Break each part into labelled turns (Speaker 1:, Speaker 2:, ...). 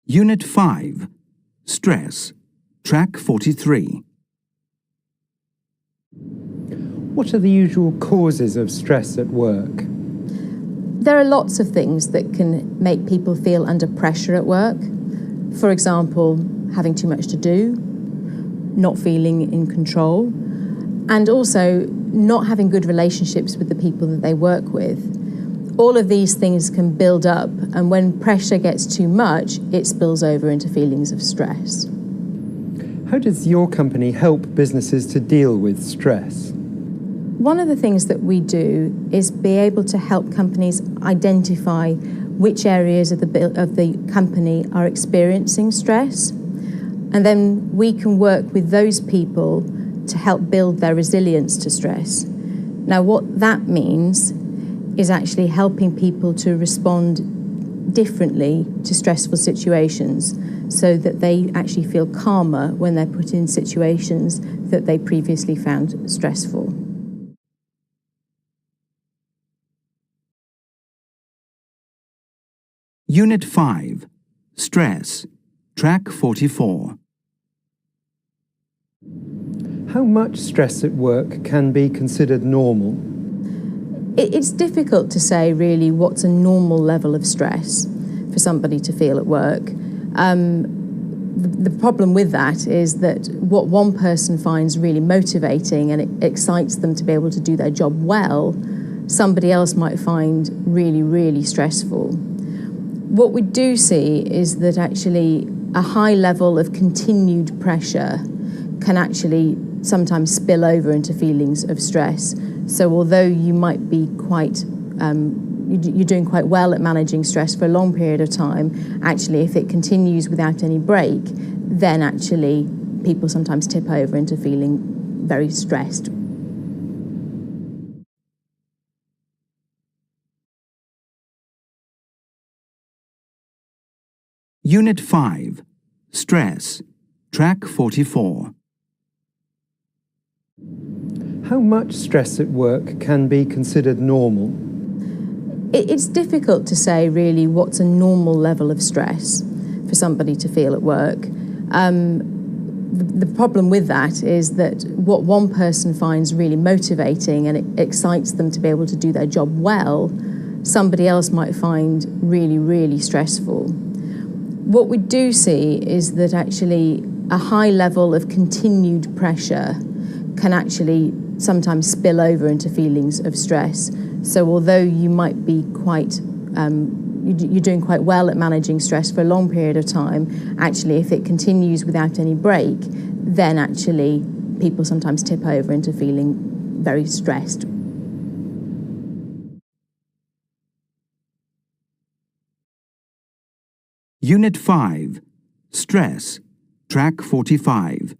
Speaker 1: Unit 5. Stress. Track 43.
Speaker 2: What are the usual causes of stress at work?
Speaker 3: There are lots of things that can make people feel under pressure at work. For example, having too much to do, not feeling in control, and also not having good relationships with the people that they work with. All of these things can build up, and when pressure gets too much, it spills over into feelings of stress.
Speaker 2: How does your company help businesses to deal with stress?
Speaker 3: One of the things that we do is be able to help companies identify which areas of the company are experiencing stress, and then we can work with those people to help build their resilience to stress. Now, what that means is actually helping people to respond differently to stressful situations so that they actually feel calmer when they're put in situations that they previously found stressful.
Speaker 1: Unit 5. Stress. Track 44.
Speaker 2: How much stress at work can be considered normal?
Speaker 3: It's difficult to say really what's a normal level of stress for somebody to feel at work. The problem with that is that what one person finds really motivating and it excites them to be able to do their job well, somebody else might find really, really stressful. What we do see is that actually a high level of continued pressure can actually sometimes spill over into feelings of stress. So although you might be you're doing quite well at managing stress for a long period of time, actually if it continues without any break, then actually people sometimes tip over into feeling very stressed.
Speaker 1: Unit 5. Stress. Track 44.
Speaker 2: How much stress at work can be considered normal?
Speaker 3: It's difficult to say really what's a normal level of stress for somebody to feel at work. The problem with that is that what one person finds really motivating and it excites them to be able to do their job well, somebody else might find really, really stressful. What we do see is that actually a high level of continued pressure can actually sometimes spill over into feelings of stress. So although you might be you're doing quite well at managing stress for a long period of time, actually if it continues without any break, then actually people sometimes tip over into feeling very stressed.
Speaker 1: Unit 5. Stress. Track 45.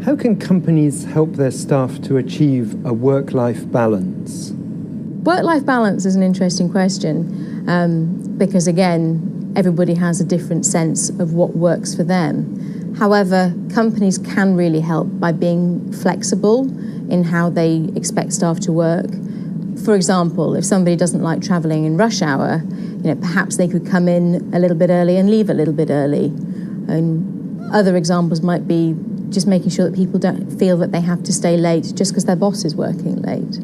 Speaker 2: How can companies help their staff to achieve a work-life balance?
Speaker 3: Work-life balance is an interesting question because, again, everybody has a different sense of what works for them. However, companies can really help by being flexible in how they expect staff to work. For example, if somebody doesn't like travelling in rush hour, perhaps they could come in a little bit early and leave a little bit early. And other examples might be just making sure that people don't feel that they have to stay late just because their boss is working late.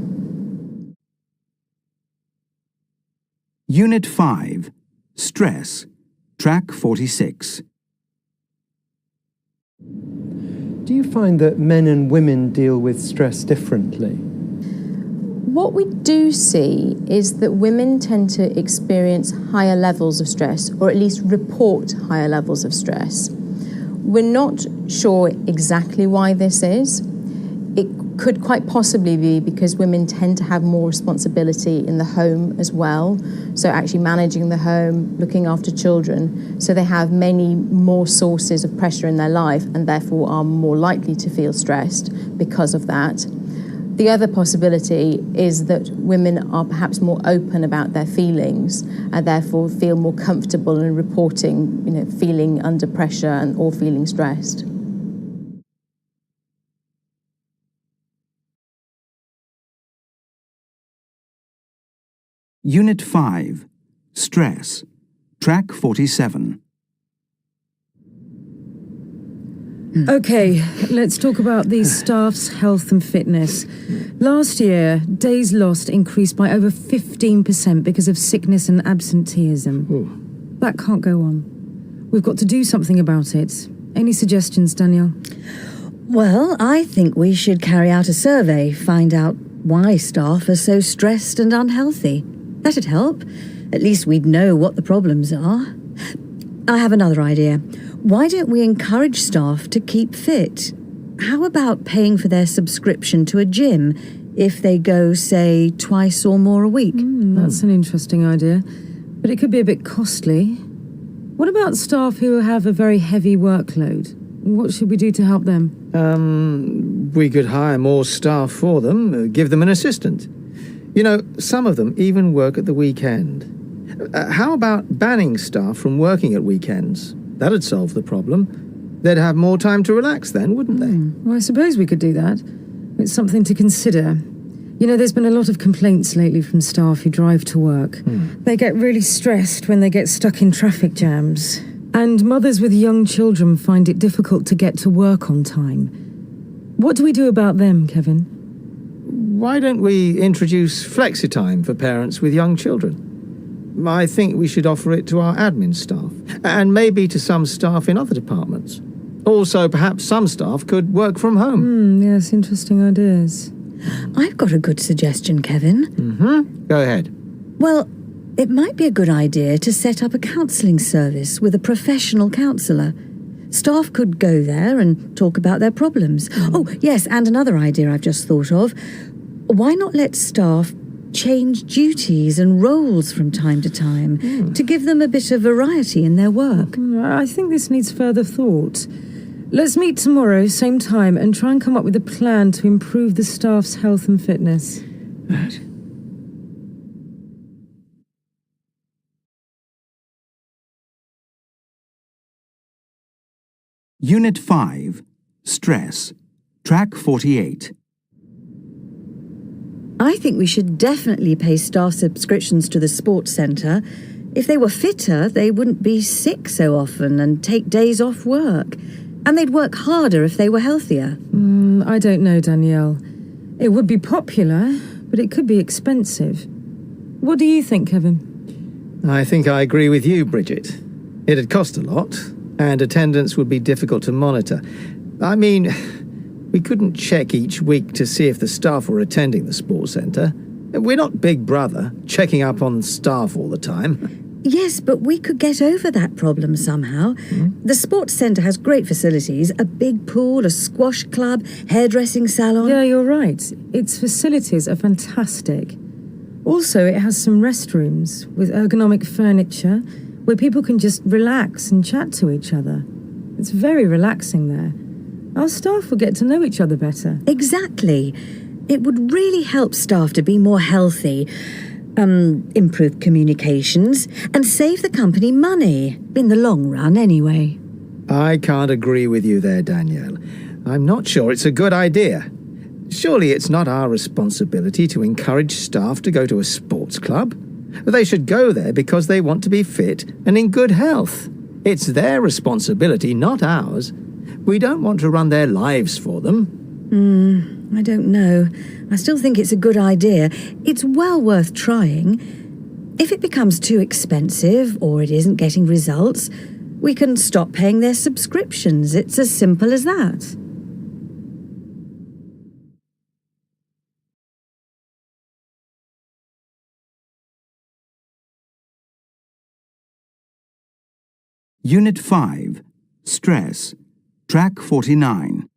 Speaker 1: Unit 5. Stress. Track 46.
Speaker 2: Do you find that men and women deal with stress differently?
Speaker 3: What we do see is that women tend to experience higher levels of stress, or at least report higher levels of stress. We're not sure exactly why this is. It could quite possibly be because women tend to have more responsibility in the home as well. So actually managing the home, looking after children. So they have many more sources of pressure in their life and therefore are more likely to feel stressed because of that. The other possibility is that women are perhaps more open about their feelings and therefore feel more comfortable in reporting, feeling under pressure or feeling stressed.
Speaker 1: Unit 5. Stress. Track 47.
Speaker 4: Okay, let's talk about these staff's health and fitness. Last year, days lost increased by over 15% because of sickness and absenteeism. That can't go on. We've got to do something about it. Any suggestions, Danielle?
Speaker 5: Well, I think we should carry out a survey, find out why staff are so stressed and unhealthy. That'd help. At least we'd know what the problems are. I have another idea. Why don't we encourage staff to keep fit? How about paying for their subscription to a gym if they go, say, twice or more a week?
Speaker 4: That's an interesting idea, but it could be a bit costly. What about staff who have a very heavy workload? What should we do to help them?
Speaker 6: We could hire more staff for them, give them an assistant. You know, some of them even work at the weekend. How about banning staff from working at weekends? That'd solve the problem. They'd have more time to relax then, wouldn't they?
Speaker 4: Well, I suppose we could do that. It's something to consider. You know, there's been a lot of complaints lately from staff who drive to work. They get really stressed when they get stuck in traffic jams. And mothers with young children find it difficult to get to work on time. What do we do about them, Kevin?
Speaker 6: Why don't we introduce flexi-time for parents with young children? I think we should offer it to our admin staff, and maybe to some staff in other departments. Also, perhaps some staff could work from home.
Speaker 4: Yes, interesting ideas.
Speaker 5: I've got a good suggestion, Kevin.
Speaker 6: Go ahead.
Speaker 5: Well, it might be a good idea to set up a counselling service with a professional counsellor. Staff could go there and talk about their problems. Oh, yes, and another idea I've just thought of. Why not let staff change duties and roles from time to time to give them a bit of variety in their work?
Speaker 4: I think this needs further thought. Let's meet tomorrow, same time, and try and come up with a plan to improve the staff's health and fitness.
Speaker 6: Right.
Speaker 1: Unit 5. Stress. Track 48.
Speaker 5: I think we should definitely pay staff subscriptions to the sports centre. If they were fitter, they wouldn't be sick so often and take days off work. And they'd work harder if they were healthier.
Speaker 4: I don't know, Danielle. It would be popular, but it could be expensive. What do you think, Kevin?
Speaker 6: I think I agree with you, Bridget. It'd cost a lot, and attendance would be difficult to monitor. I mean, we couldn't check each week to see if the staff were attending the sports centre. We're not Big Brother, checking up on staff all the time.
Speaker 5: Yes, but we could get over that problem somehow. The sports centre has great facilities, a big pool, a squash club, hairdressing salon.
Speaker 4: Yeah, you're right. Its facilities are fantastic. Also, it has some restrooms with ergonomic furniture where people can just relax and chat to each other. It's very relaxing there. Our staff will get to know each other better.
Speaker 5: Exactly. It would really help staff to be more healthy, improve communications, and save the company money, in the long run anyway.
Speaker 6: I can't agree with you there, Danielle. I'm not sure it's a good idea. Surely it's not our responsibility to encourage staff to go to a sports club. They should go there because they want to be fit and in good health. It's their responsibility, not ours. We don't want to run their lives for them.
Speaker 5: I don't know. I still think it's a good idea. It's well worth trying. If it becomes too expensive or it isn't getting results, we can stop paying their subscriptions. It's as simple as that.
Speaker 1: Unit 5. Stress. Track 49.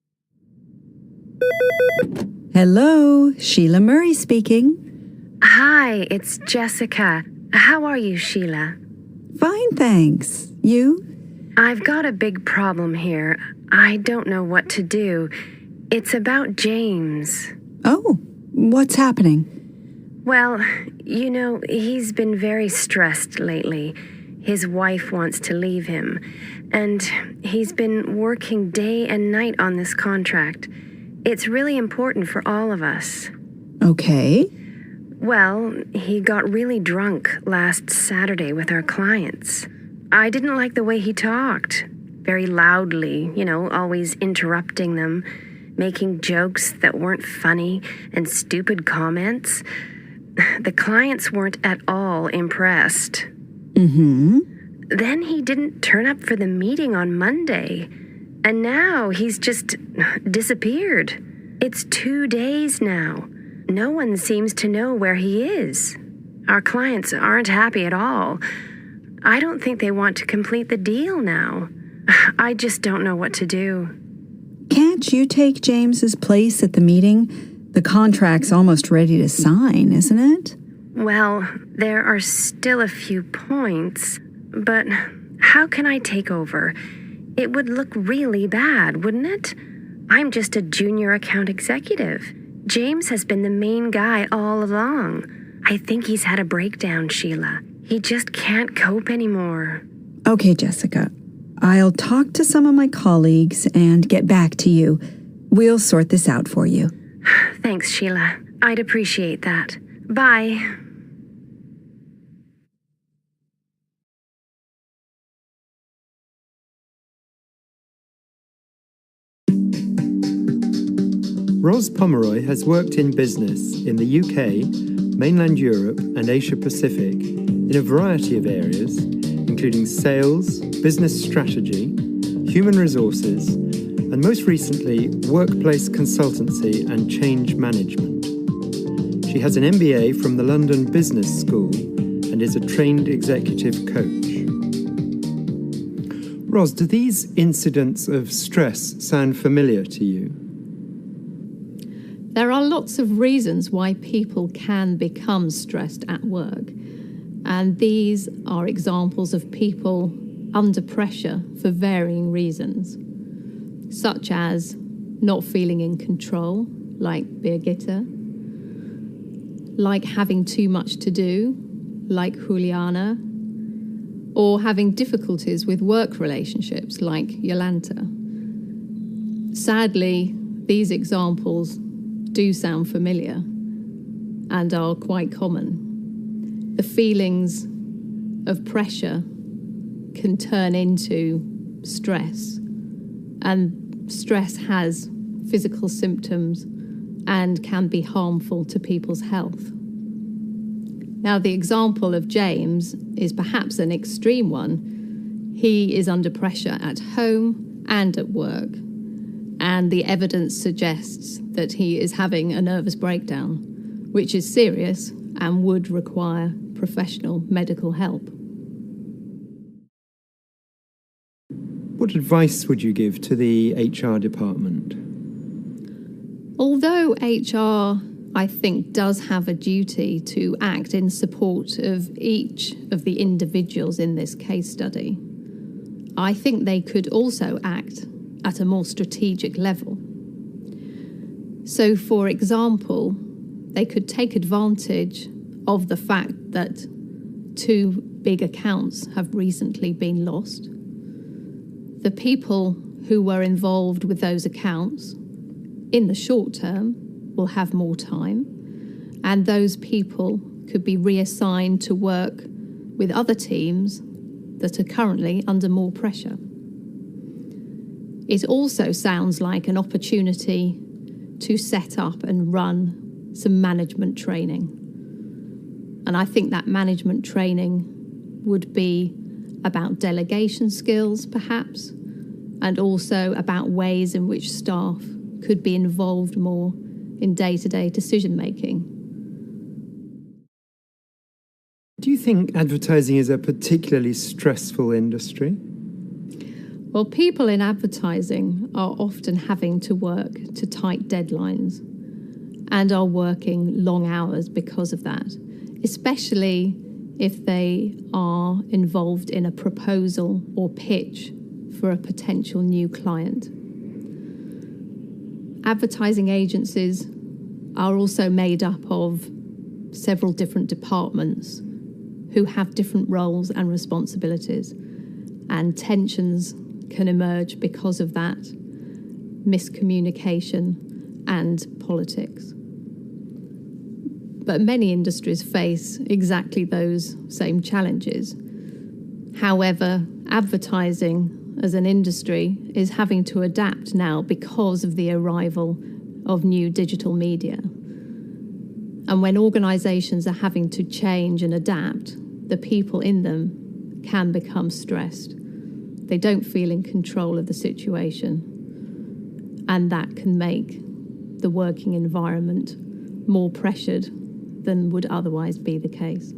Speaker 7: Hello, Sheila Murray speaking.
Speaker 8: Hi, it's Jessica. How are you, Sheila?
Speaker 7: Fine, thanks. You?
Speaker 8: I've got a big problem here. I don't know what to do. It's about James.
Speaker 7: Oh, what's happening?
Speaker 8: Well, you know, he's been very stressed lately. His wife wants to leave him, and he's been working day and night on this contract. It's really important for all of us.
Speaker 7: Okay.
Speaker 8: Well, he got really drunk last Saturday with our clients. I didn't like the way he talked. Very loudly, always interrupting them, making jokes that weren't funny, and stupid comments. The clients weren't at all impressed.
Speaker 7: Mm-hmm.
Speaker 8: Then he didn't turn up for the meeting on Monday. And now he's just disappeared. It's 2 days now. No one seems to know where he is. Our clients aren't happy at all. I don't think they want to complete the deal now. I just don't know what to do.
Speaker 7: Can't you take James's place at the meeting? The contract's almost ready to sign, isn't it?
Speaker 8: Well, there are still a few points, but how can I take over? It would look really bad, wouldn't it? I'm just a junior account executive. James has been the main guy all along. I think he's had a breakdown, Sheila. He just can't cope anymore.
Speaker 7: Okay, Jessica. I'll talk to some of my colleagues and get back to you. We'll sort this out for you.
Speaker 8: Thanks, Sheila. I'd appreciate that. Bye.
Speaker 2: Ros Pomeroy has worked in business in the UK, mainland Europe, and Asia Pacific in a variety of areas, including sales, business strategy, human resources, and most recently, workplace consultancy and change management. She has an MBA from the London Business School and is a trained executive coach. Ros, do these incidents of stress sound familiar to you?
Speaker 9: There are lots of reasons why people can become stressed at work, and these are examples of people under pressure for varying reasons, such as not feeling in control, like Birgitta, like having too much to do, like Juliana, or having difficulties with work relationships, like Yolanta. Sadly, these examples do sound familiar and are quite common. The feelings of pressure can turn into stress, and stress has physical symptoms and can be harmful to people's health. Now, the example of James is perhaps an extreme one. He is under pressure at home and at work, and the evidence suggests that he is having a nervous breakdown, which is serious and would require professional medical help.
Speaker 2: What advice would you give to the HR department?
Speaker 9: Although HR, I think, does have a duty to act in support of each of the individuals in this case study, I think they could also act at a more strategic level. So, for example, they could take advantage of the fact that 2 big accounts have recently been lost. The people who were involved with those accounts in the short term will have more time, and those people could be reassigned to work with other teams that are currently under more pressure. It also sounds like an opportunity to set up and run some management training. And I think that management training would be about delegation skills, perhaps, and also about ways in which staff could be involved more in day-to-day decision-making.
Speaker 2: Do you think advertising is a particularly stressful industry?
Speaker 9: Well, people in advertising are often having to work to tight deadlines and are working long hours because of that, especially if they are involved in a proposal or pitch for a potential new client. Advertising agencies are also made up of several different departments who have different roles and responsibilities, and tensions can emerge because of that, miscommunication and politics. But many industries face exactly those same challenges. However, advertising as an industry is having to adapt now because of the arrival of new digital media. And when organisations are having to change and adapt, the people in them can become stressed. They don't feel in control of the situation. And that can make the working environment more pressured than would otherwise be the case.